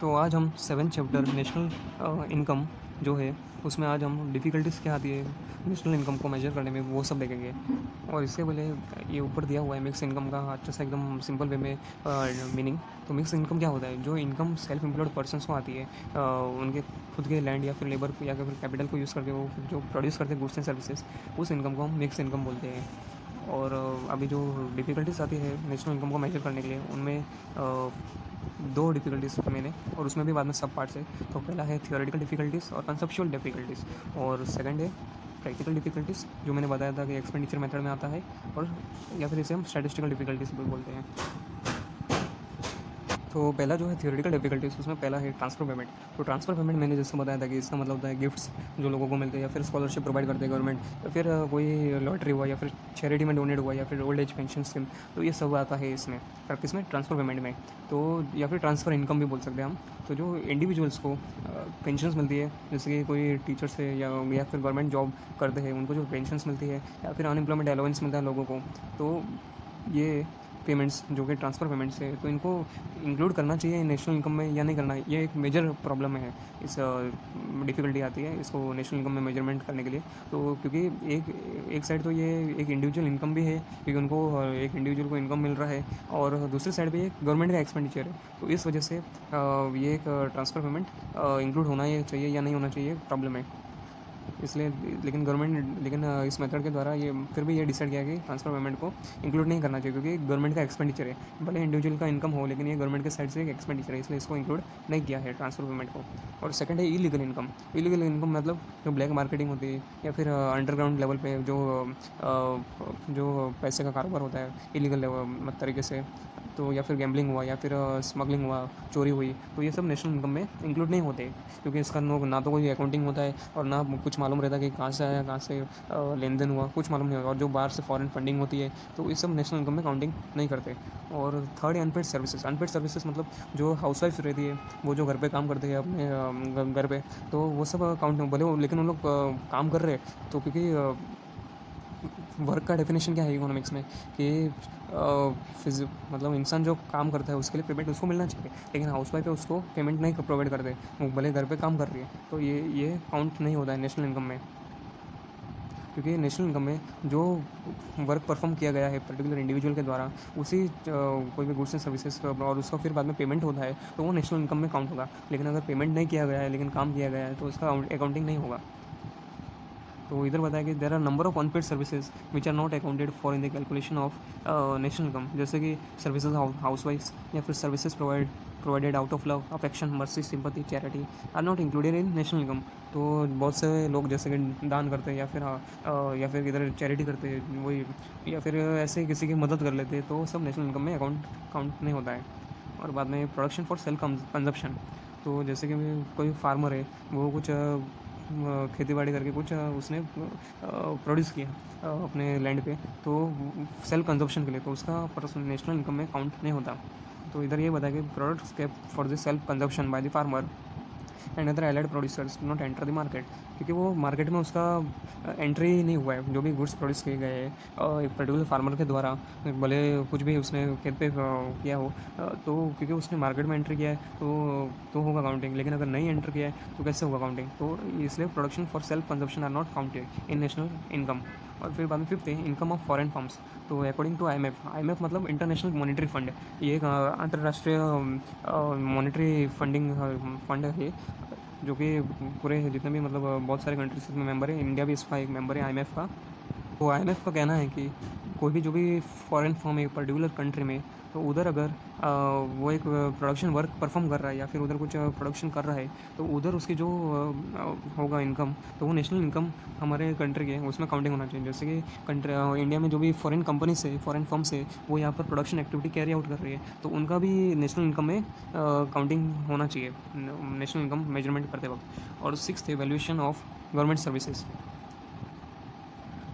तो आज हम 7th चैप्टर नेशनल इनकम जो है उसमें आज हम डिफ़िकल्टीज़ क्या आती है नेशनल इनकम को मेजर करने में वो सब देखेंगे। और इससे पहले ये ऊपर दिया हुआ है मिक्स इनकम का अच्छा सा एकदम सिंपल वे में मीनिंग। तो मिक्स इनकम क्या होता है? जो इनकम सेल्फ एम्प्लॉयड पर्सन्स को आती है उनके खुद के लैंड या फिर लेबर या फिर कैपिटल को यूज़ करके वो जो प्रोड्यूस करते हैं गुड्स एंड सर्विसेज, उस इनकम को हम मिक्स इनकम बोलते हैं। और अभी जो डिफ़िकल्टीज़ आती है नेशनल इनकम को मेजर करने के लिए उनमें दो डिफ़िकल्टीज़ मैंने, और उसमें भी बाद में सब पार्ट्स है। तो पहला है थियोरेटिकल डिफ़िकल्टीज़ और कंसेप्चुअल डिफ़िकल्टीज़, और सेकंड है प्रैक्टिकल डिफ़िकल्टीज़ जो मैंने बताया था कि एक्सपेंडिचर मेथड में आता है, और या फिर इसे हम स्टैटिस्टिकल डिफ़िकल्टीज़ भी बोलते हैं। तो पहला जो है थियोरेटिकल डिफिकल्टीज, उसमें पहला है ट्रांसफर पेमेंट। तो ट्रांसफर पेमेंट मैंने जैसे बताया था कि इसका मतलब होता है गिफ्ट्स जो लोगों को मिलते हैं, या फिर स्कॉलरशिप प्रोवाइड करते हैं गवर्नमेंट, या फिर कोई लॉटरी हुआ, या फिर चैरिटी में डोनेट हुआ, या फिर ओल्ड एज पेंशन स्कीम। तो ये सब आता है इसमें किसमें, ट्रांसफर पेमेंट में। तो या फिर ट्रांसफ़र इनकम भी बोल सकते हैं हम। तो जो इंडिविजुअल्स को पेंशन्स मिलती है, जैसे कि कोई टीचर्स है या फिर गवर्नमेंट जॉब करते हैं, उनको जो पेंशन्स मिलती है, या फिर अनएम्प्लॉयमेंट अलाउंस मिलता है लोगों को, तो ये पेमेंट्स जो कि ट्रांसफ़र पेमेंट्स है, तो इनको इंक्लूड करना चाहिए नेशनल इनकम में या नहीं करना, ये एक मेजर प्रॉब्लम है। इस डिफ़िकल्टी आती है इसको नेशनल इनकम में मेजरमेंट करने के लिए। तो क्योंकि एक साइड तो ये एक इंडिविजुअल इनकम भी है, क्योंकि उनको एक इंडिविजुअल को इनकम मिल रहा है, और दूसरी साइड पे एक गवर्नमेंट का एक्सपेंडिचर है। तो इस वजह से ये एक ट्रांसफ़र पेमेंट इंक्लूड होना ये चाहिए या नहीं होना चाहिए, प्रॉब्लम है। इसलिए लेकिन इस मेथड के द्वारा ये फिर भी ये डिसाइड किया कि ट्रांसफ़र पेमेंट को इंक्लूड नहीं करना चाहिए, क्योंकि गवर्नमेंट का एक्सपेंडिचर है। भले इंडिविजुअल का इनकम हो, लेकिन ये गवर्नमेंट के साइड से एक एक्सपेंडिचर है, इसलिए इसको इंक्लूड नहीं किया है ट्रांसफ़र पेमेंट को। और सेकंड है इलीगल इनकम। इलीगल इनकम मतलब जो ब्लैक मार्केटिंग होती है, या फिर अंडरग्राउंड लेवल पे जो पैसे का कारोबार होता है इलीगल तरीके से, तो या फिर गैम्बलिंग हुआ, या फिर स्मगलिंग हुआ, चोरी हुई, तो ये सब नेशनल इनकम में इंक्लूड नहीं होते, क्योंकि इसका ना तो कोई अकाउंटिंग होता है, और ना कुछ मालूम रहता कि कहाँ से आया, कहाँ से लेन देन हुआ, कुछ मालूम नहीं होगा। और जो बाहर से फॉरेन फंडिंग होती है, तो ये सब नेशनल इनकम में काउंटिंग नहीं करते। और थर्ड है अनपेड सर्विसेज। अनपेड सर्विसेज मतलब जो हाउसवाइफ रहती है, वो जो घर पे काम करती है अपने घर पे, तो वो सब काउंट भले लेकिन उन लोग काम कर रहे हैं, तो क्योंकि वर्क का डेफिनेशन क्या है इकोनॉमिक्स में कि मतलब इंसान जो काम करता है उसके लिए पेमेंट उसको मिलना चाहिए, लेकिन हाउसवाइफ है उसको पेमेंट नहीं प्रोवाइड करते, वो भले घर पे काम कर रही है, तो ये काउंट नहीं होता है नेशनल इनकम में। क्योंकि नेशनल इनकम में जो वर्क परफॉर्म किया गया है पर्टिकुलर इंडिविजुअल के द्वारा, उसी कोई भी गुड्स एंड सर्विसेज, और उसका फिर बाद में पेमेंट होता है, तो वो नेशनल इनकम में काउंट होगा। लेकिन अगर पेमेंट नहीं किया गया है लेकिन काम किया गया है, तो उसका अकाउंटिंग नहीं होगा। तो इधर बताया कि there are number of unpaid services which are not accounted for in the calculation of national income, जैसे कि सर्विसेज हाउस वाइफ्स, या फिर services provided out of love, affection, mercy, sympathy, charity are not included in national income. तो बहुत से लोग जैसे कि दान करते हैं, या फिर इधर चैरिटी करते हैं वही, या फिर ऐसे किसी की मदद कर लेते हैं, तो सब नेशनल इनकम में काउंट नहीं होता है। और बाद में प्रोडक्शन फॉर सेल्फ कंजप्शन। तो जैसे कि कोई फार्मर है, वो कुछ खेती बाड़ी करके कुछ उसने प्रोड्यूस किया अपने लैंड पे, तो सेल्फ कंजप्शन के लिए, तो उसका नेशनल इनकम में काउंट नहीं होता। तो इधर ये बताया कि products kept for the self consumption by the farmer and other allied producers not enter the market, क्योंकि वो मार्केट में उसका एंट्री ही नहीं हुआ है। जो भी गुड्स प्रोड्यूस किए गए हैं एक पर्टिकुलर फार्मर के द्वारा, भले कुछ भी उसने खेत पे किया हो, तो क्योंकि उसने मार्केट में एंट्री किया है, तो होगा काउंटिंग। लेकिन अगर नहीं एंटर किया है तो कैसे होगा काउंटिंग? तो इसलिए production for self consumption are not counted in national income. और फिर बाद में फिफ्थ है इनकम ऑफ फॉरेन फर्म्स। तो अकॉर्डिंग टू IMF मतलब इंटरनेशनल मॉनिटरी फंड, ये एक अंतर्राष्ट्रीय मॉनिटरी फंड है, जो कि पूरे जितने भी मतलब बहुत सारे कंट्रीज में मेंबर है, इंडिया भी इसका एक मेंबर है IMF का। तो IMF का कहना है कि कोई भी जो भी फॉरेन फर्म है पर्टिकुलर कंट्री में, तो उधर अगर वो एक प्रोडक्शन वर्क परफॉर्म कर रहा है, या फिर उधर कुछ प्रोडक्शन कर रहा है, तो उधर उसकी जो होगा इनकम, तो वो नेशनल इनकम हमारे कंट्री के उसमें काउंटिंग होना चाहिए। जैसे कि इंडिया में जो भी फॉरेन कंपनी से फॉरेन फर्म से वो यहाँ पर प्रोडक्शन एक्टिविटी कैरी आउट कर रही है, तो उनका भी नेशनल इनकम में काउंटिंग होना चाहिए नेशनल इनकम मेजरमेंट करते वक्त। और सिक्स्थ है वैल्यूएशन ऑफ गवर्नमेंट सर्विसेज।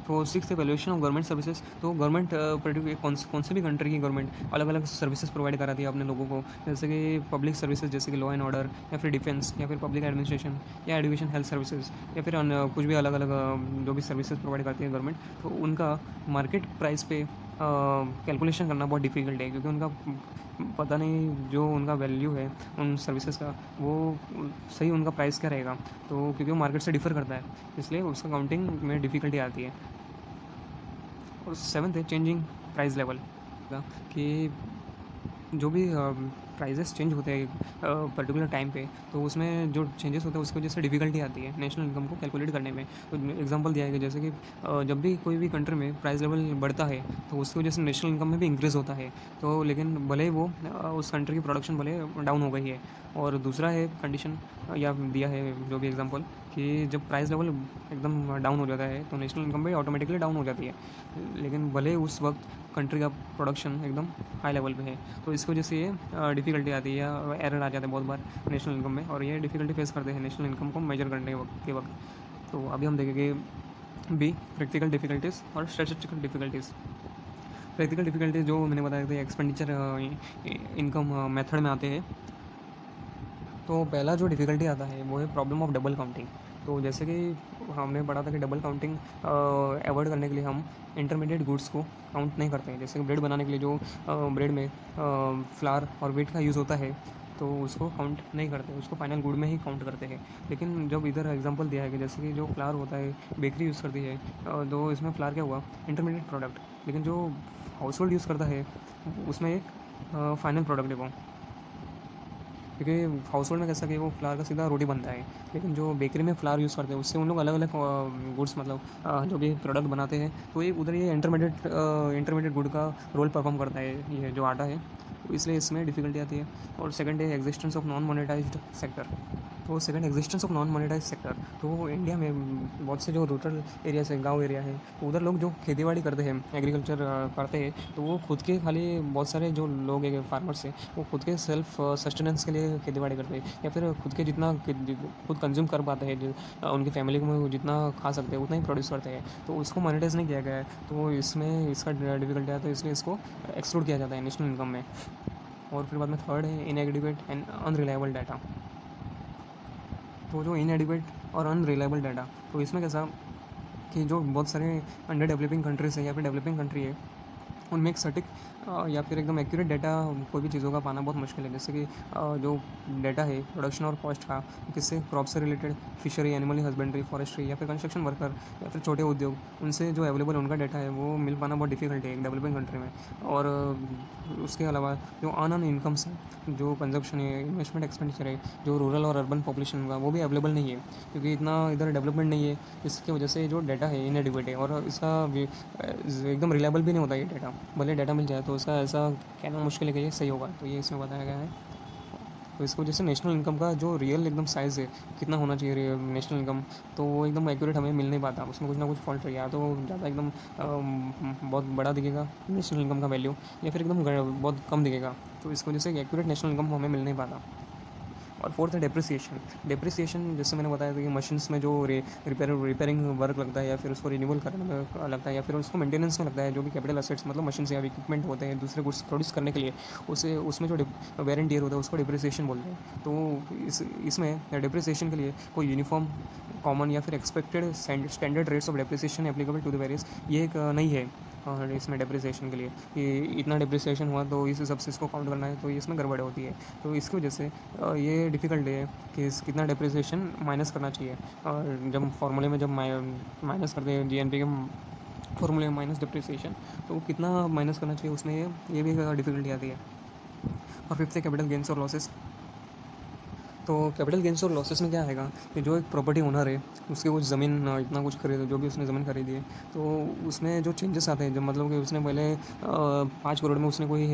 तो six valuation of government services. तो गवर्नमेंट पर्टिकुलर कौन से भी कंट्री की गवर्नमेंट अलग अलग सर्विसेज प्रोवाइड कराती है अपने लोगों को, जैसे कि पब्लिक सर्विसेज जैसे कि लॉ एंड ऑर्डर, या फिर डिफेंस, या फिर पब्लिक एडमिनिस्ट्रेशन, या एजुकेशन हेल्थ सर्विसेज, या फिर कुछ भी अलग अलग जो भी सर्विसेज प्रोवाइड करती है गवर्नमेंट, तो उनका मार्केट प्राइस पे कैलकुलेशन करना बहुत डिफ़िकल्ट है, क्योंकि उनका पता नहीं जो उनका वैल्यू है उन सर्विसेज का, वो सही उनका प्राइस क्या रहेगा, तो क्योंकि वो मार्केट से डिफ़र करता है, इसलिए उसका काउंटिंग में डिफ़िकल्टी आती है। और सेवन्थ है चेंजिंग प्राइस लेवल का, कि जो भी प्राइजेस चेंज होते हैं पर्टिकुलर टाइम पे, तो उसमें जो चेंजेस होते हैं उसकी वजह से डिफ़िकल्टी आती है नेशनल इनकम को कैलकुलेट करने में। तो एग्जांपल दिया है कि जैसे कि जब भी कोई भी कंट्री में प्राइस लेवल बढ़ता है, तो उसकी वजह से नेशनल इनकम में भी इंक्रीज़ होता है। तो लेकिन भले ही वो उस कंट्री की प्रोडक्शन भले डाउन हो गई है। और दूसरा है कंडीशन, या दिया है जो भी एग्जांपल, कि जब प्राइस लेवल एकदम डाउन हो जाता है तो नेशनल इनकम भी ऑटोमेटिकली डाउन हो जाती है, लेकिन भले उस वक्त कंट्री का प्रोडक्शन एकदम हाई लेवल पे है। तो इसकी वजह से ये डिफ़िकल्टी आती है या एरर आ जाता है बहुत बार नेशनल इनकम में, और ये डिफ़िकल्टी फेस करते हैं नेशनल इनकम को मेजर करने के वक्त। तो अभी हम देखेंगे बी प्रैक्टिकल डिफ़िकल्टीज़ और स्टैटिस्टिकल डिफ़िकल्टीज़। प्रैक्टिकल डिफ़िकल्टीज़ जो मैंने बताया था एक्सपेंडिचर इनकम मेथड में आते हैं। तो पहला जो डिफ़िकल्टी आता है वो है प्रॉब्लम ऑफ डबल काउंटिंग। तो जैसे कि हमने पढ़ा था कि डबल काउंटिंग अवॉइड करने के लिए हम इंटरमीडिएट गुड्स को काउंट नहीं करते हैं। जैसे कि ब्रेड बनाने के लिए जो ब्रेड में फ्लावर और व्हीट का यूज़ होता है, तो उसको काउंट नहीं करते, उसको फाइनल गुड में ही काउंट करते हैं। लेकिन जब इधर एग्जांपल दिया है कि जैसे कि जो फ्लावर होता है बेकरी यूज़ करती है, तो इसमें फ्लावर क्या हुआ, इंटरमीडिएट प्रोडक्ट, लेकिन जो हाउस होल्ड यूज़ करता है उसमें एक फाइनल प्रोडक्ट है वो। क्योंकि हाउस होल्ड में कैसा कि वो फ्लावर का सीधा रोटी बनता है, लेकिन जो बेकरी में फ्लावर यूज़ करते हैं उससे उन लोग अलग अलग गुड्स, मतलब जो भी प्रोडक्ट बनाते हैं, तो ये उधर ये इंटरमीडिएट गुड का रोल परफॉर्म करता है ये जो आटा है, तो इसलिए इसमें डिफ़िकल्टी आती है। और सेकंड है existence of non monetised sector. तो second existence of non monetised sector, तो इंडिया में बहुत से जो रूरल एरियाज है, गांव एरिया है, तो उधर लोग जो खेतीबाड़ी करते हैं, एग्रीकल्चर करते हैं, तो वो खुद के खाली बहुत सारे जो लोग हैं फार्मर्स हैं, वो खुद के सेल्फ सस्टेनेंस के लिए खेतीबाड़ी करते हैं, या फिर खुद के जितना खुद कंज्यूम कर पाते हैं, उनकी फैमिली में वो जितना खा सकते हैं उतना ही प्रोड्यूस करते हैं, तो उसको मोनेटाइज नहीं किया गया है, तो इसमें इसका डिफिकल्टी है, तो इसलिए इसको एक्सक्लूड किया जाता है नेशनल इनकम में। और फिर बाद में थर्ड है इनएडिक्वेट एंड अनरिलायबल डाटा। तो जो इनएडिक्वेट और अनरिलायबल डाटा, तो इसमें कैसा कि जो बहुत सारे अंडर डेवलपिंग कंट्रीज़ है या फिर डेवलपिंग कंट्री है, उनमें एक सटीक या फिर एकदम एक्यूरेट डाटा कोई भी चीज़ों का पाना बहुत मुश्किल है। जैसे कि जो डाटा है प्रोडक्शन और कॉस्ट का, किससे, क्रॉप से related, fishery, animal husbandry, forestry या फिर कंस्ट्रक्शन वर्कर या फिर छोटे उद्योग, उनसे जो अवेलेबल उनका डाटा है वो मिल पाना बहुत डिफिकल्ट है एक डेवलपिंग कंट्री में। और उसके अलावा जो अन इनकम्स है, जो कंजप्शन है, इन्वेस्टमेंट एक्सपेंडिचर है, जो रूरल और अर्बन पॉपुलेशन का, वो भी अवेलेबल नहीं है, क्योंकि इतना इधर डेवलपमेंट नहीं है। इसकी वजह से जो डाटा है इनएडिक्वेट है, और इसका एकदम रिलायबल भी नहीं होता ये डाटा। भले डाटा मिल जाए तो उसका ऐसा कहना मुश्किल है कि ये सही होगा, तो ये इसमें बताया गया है। तो इसकी वजह से नेशनल इनकम का जो रियल एकदम साइज़ है, कितना होना चाहिए नेशनल इनकम, तो वो एकदम एक्यूरेट हमें मिल नहीं पाता, उसमें कुछ ना कुछ फॉल्ट रहेगा। तो ज़्यादा एकदम बहुत बड़ा दिखेगा नेशनल इनकम का वैल्यू, या फिर एकदम बहुत कम दिखेगा, तो इसकी वजह से एक्यूरेट नेशनल इनकम हमें मिल नहीं पाता। और फोर्थ है डेप्रिसिएशन। डेप्रिसिएशन जैसे मैंने बताया था कि मशीन्स में जो रिपेयरिंग वर्क लगता है, या फिर उसको रिन्यूअल करने में लगता है, या फिर उसको मेंटेनेंस में लगता है, जो भी कैपिटल असेट्स मतलब मशीन्स या इक्विपमेंट होते हैं दूसरे गुड्स प्रोड्यूस करने के लिए, उसे उसमें जो वेयर एंड टियर होता है उसको डेप्रिसिएशन बोलते हैं। तो इसमें डेप्रिसिएशन के लिए कोई यूनिफॉर्म, कॉमन या फिर expected standard rates of depreciation applicable to the various, ये एक नहीं है इसमें डेप्रिसिएशन के लिए कि इतना डेप्रिसिएशन हुआ तो इस हिसाब से इसको काउंट करना है, तो इसमें गड़बड़ होती है। तो इसकी वजह से ये डिफ़िकल्ट है कि कितना डेप्रिसिएशन माइनस करना चाहिए। और जब फार्मूले में जब माइनस करते हैं जीएनपी के फार्मूले में माइनस डेप्रिसिएशन, तो कितना माइनस करना चाहिए उसमें ये भी डिफ़िकल्टी आती है। और फिफ्थ है कैपिटल गेंस और लॉसेस। तो कैपिटल गेंस और लॉसेस में क्या आएगा कि जो एक प्रॉपर्टी ओनर है, उसकी कुछ ज़मीन इतना कुछ खरीदे, जो भी उसने ज़मीन खरीदी है, तो उसमें जो चेंजेस आते हैं, जब मतलब कि उसने पहले 5 करोड़ में उसने कोई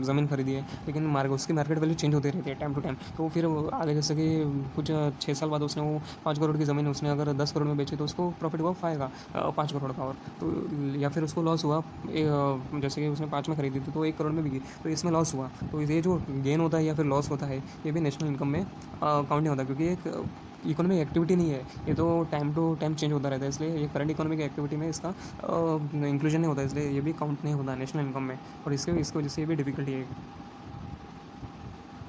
ज़मीन खरीदी है, लेकिन उसकी मार्केट वैल्यू चेंज होती रहती है टाइम टू टाइम। तो फिर आगे जैसे कि कुछ 6 साल बाद उसने वो 5 करोड़ की ज़मीन उसने अगर 10 करोड़ में बेची, तो उसको प्रॉफिट हुआ आएगा 5 करोड़ का। और तो या फिर उसको लॉस हुआ, जैसे कि उसने 5 में खरीदी थी तो 1 करोड़ में बिकी, तो इसमें लॉस हुआ। तो ये जो गेन होता है या फिर लॉस होता है, ये भी नेशनल इनकम में काउंट नहीं होता, क्योंकि एक इकोनॉमिक एक्टिविटी नहीं है, ये तो टाइम टू टाइम चेंज होता रहता है, इसलिए ये करंट इकोनॉमिक एक्टिविटी में इसका इंक्लूजन नहीं होता, इसलिए ये भी काउंट नहीं होता नेशनल इनकम में, और इसकी वजह से ये भी डिफिकल्टी है।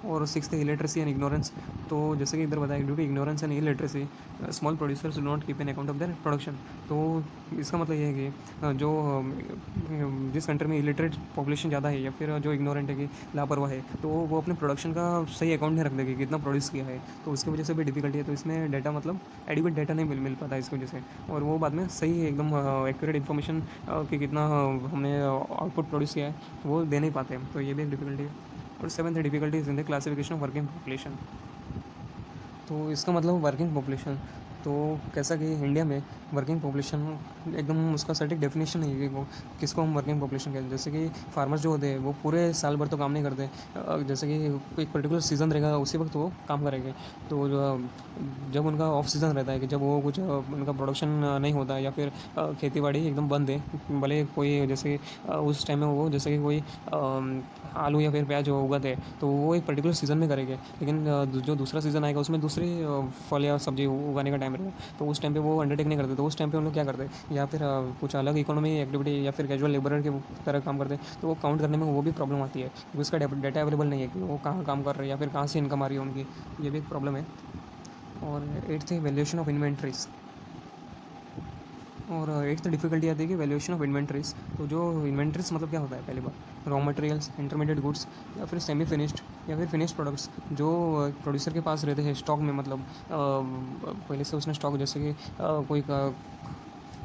और सिक्स्थ है इलिटरेसी एंड इग्नोरेंस। तो जैसे कि इधर बताया, due to ignorance and illiteracy small producers do not keep an account of their production. तो इसका मतलब ये है कि जो जिस कंट्री में इलिटरेट पॉपुलेशन ज़्यादा है या फिर जो इग्नोरेंट है कि लापरवाह है, तो वो अपने प्रोडक्शन का सही अकाउंट नहीं रख देगी कितना प्रोड्यूस किया है, तो उसकी वजह से भी डिफिकल्टी है। तो इसमें डाटा मतलब एडिक्वेट डाटा नहीं मिल पाता इसकी वजह से, और वो बाद में सही एकदम एक्यूरेट इन्फॉर्मेशन कि कितना हमने आउटपुट प्रोड्यूस किया है वो दे नहीं पाते, तो ये भी एक डिफिकल्टी है। और seventh difficulties in the classification of working population. तो इसका मतलब वर्किंग पॉपुलेशन, तो कैसा कि इंडिया में वर्किंग पॉपुलेशन एकदम उसका सटीक डेफिनेशन है कि वो किसको हम वर्किंग पॉपुलेशन कहते हैं। जैसे कि फार्मर्स जो होते हैं वो पूरे साल भर तो काम नहीं करते, जैसे कि एक पर्टिकुलर सीज़न रहेगा उसी वक्त वो काम करेंगे। तो जब उनका ऑफ सीज़न रहता है कि जब वो कुछ उनका प्रोडक्शन नहीं होता या फिर खेती बाड़ी एकदम बंद है, भले कोई जैसे उस टाइम में वो जैसे कि कोई आलू या फिर प्याज उगाते हैं तो वो एक पर्टिकुलर सीज़न में करेंगे, लेकिन जो दूसरा सीज़न आएगा उसमें दूसरी फल या सब्जी उगाने का टाइम रहेगा, तो उस टाइम पे वो अंडरटेक नहीं करते। तो उस टाइम पे उन लोग क्या करते हैं, या फिर कुछ अलग इकोनॉमी एक्टिविटी या फिर कैजुअल लेबरर के तरह काम करते हैं, तो वो काउंट करने में वो भी प्रॉब्लम आती है क्योंकि उसका डाटा अवेलेबल नहीं है कि वो कहाँ काम कर रहे हैं या फिर कहाँ से इनकम आ रही है उनकी, ये भी एक प्रॉब्लम है। और एट्थ है वैल्यूएशन ऑफ इन्वेंट्रीज। और एट्थ डिफिकल्टी आती है कि वैल्यूएशन ऑफ इन्वेंट्रीज। तो जो इन्वेंट्रीज मतलब क्या होता है, पहली बार रॉ मटेरियल्स, इंटरमीडिएट गुड्स या फिर सेमी फिनिश्ड या फिर फिनिश्ड प्रोडक्ट्स जो प्रोड्यूसर के पास रहते हैं स्टॉक में, मतलब पहले से उसने स्टॉक, जैसे कि कोई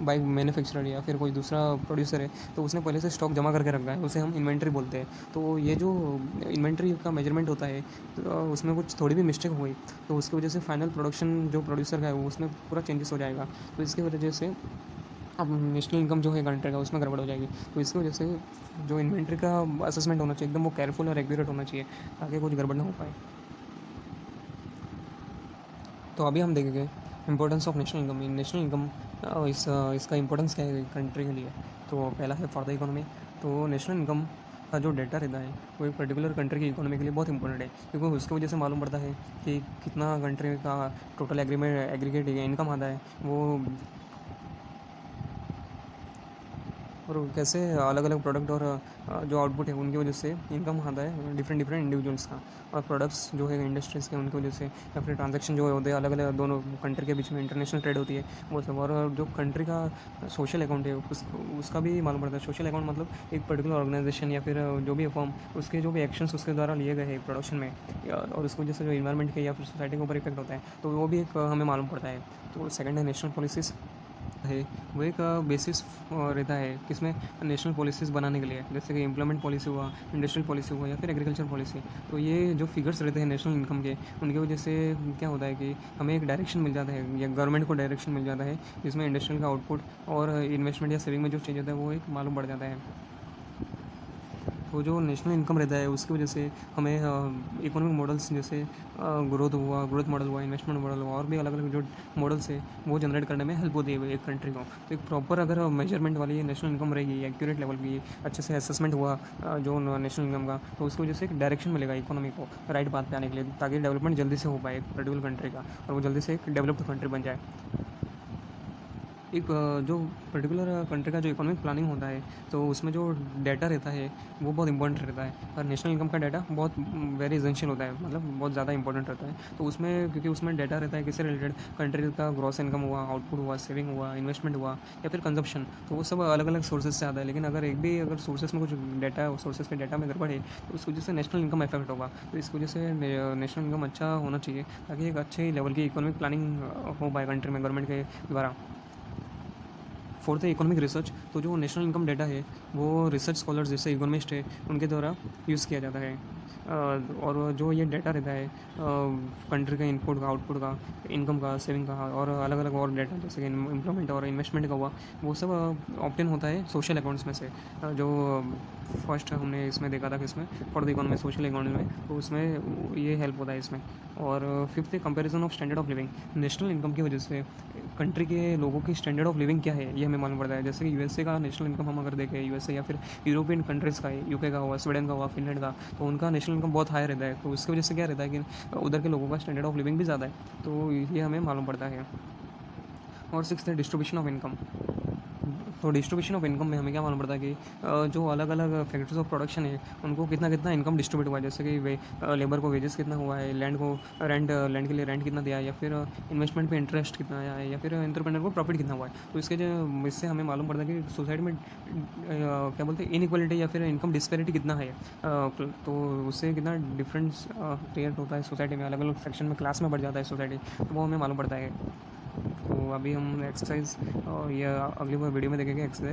बाइक मैन्युफैक्चरर या फिर कोई दूसरा प्रोड्यूसर है तो उसने पहले से स्टॉक जमा करके रखा है, उसे हम इन्वेंट्री बोलते हैं। तो ये जो इन्वेंट्री का मेजरमेंट होता है तो उसमें कुछ थोड़ी भी मिस्टेक हुई तो उसकी वजह से फाइनल प्रोडक्शन जो प्रोड्यूसर का है वो उसमें पूरा चेंजेस हो जाएगा, तो इसकी वजह से अब नेशनल इनकम जो है कंट्री का उसमें गड़बड़ हो जाएगी। तो इसकी वजह से जो इन्वेंट्री का असेसमेंट होना चाहिए एकदम वो केयरफुल और एक्यूरेट होना चाहिए ताकि कुछ गड़बड़ ना हो पाए। तो अभी हम देखेंगे importance of national income. National income इसका इंपॉर्टेंस क्या है कंट्री के लिए। तो पहला है फॉर द इकोनॉमी। तो नेशनल इनकम का जो डेटा रहता है वो एक पर्टिकुलर कंट्री की इकोनॉमी के लिए बहुत इंपॉर्टेंट है क्योंकि उसकी वजह से मालूम पड़ता है कि कितना कंट्री का टोटल एग्रीगेट इनकम आता है वो, और कैसे अलग अलग प्रोडक्ट और जो आउटपुट है उनकी वजह से इनकम आता है डिफरेंट इंडिविजुअल्स का, और प्रोडक्ट्स जो है इंडस्ट्रीज़ के उनकी वजह से, या फिर ट्रांजैक्शन जो होते हैं अलग अलग दोनों कंट्री के बीच में इंटरनेशनल ट्रेड होती है वो सब। और जो कंट्री का सोशल अकाउंट है उसका भी मालूम पड़ता है। सोशल अकाउंट मतलब एक पर्टिकुलर ऑर्गेनाइजेशन या फिर जो भी फॉर्म उसके जो भी एक्शंस उसके द्वारा लिए गए हैं प्रोडक्शन में, और उसकी वजह से जो इन्वायरमेंट के या फिर सोसाइटी के ऊपर इफेक्ट होता है तो वो भी एक हमें मालूम पड़ता है। तो सेकंड है नेशनल पॉलिसीज़ है, वो एक बेसिस रहता है किसमें, नेशनल पॉलिसीज़ बनाने के लिए, जैसे कि एम्प्लॉयमेंट पॉलिसी हुआ, इंडस्ट्रियल पॉलिसी हुआ या फिर एग्रीकल्चर पॉलिसी। तो ये जो फिगर्स रहते हैं नेशनल इनकम के उनकी वजह से क्या होता है कि हमें एक डायरेक्शन मिल जाता है या गवर्नमेंट को डायरेक्शन मिल जाता है जिसमें इंडस्ट्रियल का आउटपुट और इन्वेस्टमेंट या सेविंग में जो चेंज होता है वो एक मालूम पड़ जाता है। तो जो नेशनल इनकम रहता है उसकी वजह से हमें इकोनॉमिक मॉडल्स जैसे ग्रोथ मॉडल हुआ, इन्वेस्टमेंट मॉडल हुआ और भी अलग अलग जो मॉडल्स है वो जनरेट करने में हेल्प होती है एक कंट्री को। तो एक प्रॉपर अगर मेजरमेंट वाली नेशनल इनकम रहेगी, एक्यूरेट लेवल की अच्छे से असेसमेंट हुआ जो नेशनल इनकम का, तो उसकी वजह से एक डायरेक्शन मिलेगा इकोनॉमी को राइट पाथ पे आने के लिए, ताकि डेवलपमेंट जल्दी से हो पाए एक पर्टिकुलर कंट्री का और वो जल्दी से एक डेवलप्ड कंट्री बन जाए। एक जो पर्टिकुलर कंट्री का जो इकोनॉमिक प्लानिंग होता है तो उसमें जो डाटा रहता है वो बहुत इंपॉर्टेंट रहता है, और नेशनल इनकम का डाटा बहुत वेरी एसेंशियल होता है, मतलब बहुत ज़्यादा इंपॉर्टेंट रहता है। तो उसमें क्योंकि उसमें डाटा रहता है किससे रिलेटेड, कंट्री का ग्रॉस इनकम हुआ, आउटपुट हुआ, सेविंग हुआ, इन्वेस्टमेंट हुआ या फिर कंजप्शन, तो वो सब अलग अलग सोर्सेज से आता है। लेकिन अगर एक भी अगर सोर्सेज में कुछ डाटा सोर्सेज के डाटा में गड़बड़ है तो उस वजह से नेशनल इनकम इफेक्ट होगा। तो इस वजह से नेशनल इनकम अच्छा होना चाहिए ताकि एक अच्छे लेवल की इकोनॉमिक प्लानिंग हो पाए कंट्री में गवर्नमेंट के द्वारा। फोर्थ है इकोनॉमिक रिसर्च। तो जो नेशनल इनकम डाटा है वो रिसर्च स्कॉलर्स जैसे इकोनॉमिस्ट है उनके द्वारा यूज़ किया जाता है, और जो ये डाटा रहता है कंट्री का इनपुट का, आउटपुट का, इनकम का, सेविंग का और अलग अलग और डाटा जैसे कि एम्प्लॉयमेंट और इन्वेस्टमेंट का हुआ, वो सब ऑप्टेन होता है सोशल अकाउंट्स में से। जो फर्स्ट हमने इसमें देखा था कि इसमें for the economy social economy में, तो उसमें ये हेल्प होता है इसमें। और फिफ्थ है comparison of standard of living. National income की वजह से कंट्री के लोगों की स्टैंडर्ड ऑफ लिविंग क्या है ये हमें मालूम पड़ता है। जैसे कि यूएसए का नेशनल इनकम हम अगर देखें, यूएसए या फिर यूरोपियन कंट्रीज़ का है, यूके का हुआ, स्वीडन का हुआ, फिनलैंड का, तो उनका नेशनल इनकम बहुत हाई रहता है। तो उसकी वजह से क्या रहता है कि उधर के लोगों का स्टैंडर्ड ऑफ लिविंग भी ज़्यादा है, तो ये हमें मालूम पड़ता है। और सिक्स्थ है डिस्ट्रीब्यूशन ऑफ इनकम। तो डिस्ट्रीब्यूशन ऑफ इनकम में हमें क्या मालूम पड़ता है कि जो अलग अलग फैक्टर्स ऑफ प्रोडक्शन है उनको कितना कितना इनकम डिस्ट्रीब्यूट हुआ है, जैसे कि लेबर को वेजेस कितना हुआ है, लैंड के लिए रेंट कितना दिया है, या फिर इन्वेस्टमेंट पे इंटरेस्ट कितना आया है, या फिर एंटरप्रेन्योर को प्रॉफिट कितना हुआ है। तो इससे हमें मालूम पड़ता है कि सोसाइटी में क्या बोलते हैं इनइक्वालिटी या फिर इनकम डिस्पैरिटी कितना है। तो उससे कितना डिफरेंस क्रिएट होता है सोसाइटी में, अलग अलग सेक्शन में क्लास में बढ़ जाता है सोसाइटी, तो वो हमें मालूम पड़ता है। तो अभी हम एक्सरसाइज ये अगली वीडियो में देखेंगे एक्सरसाइज।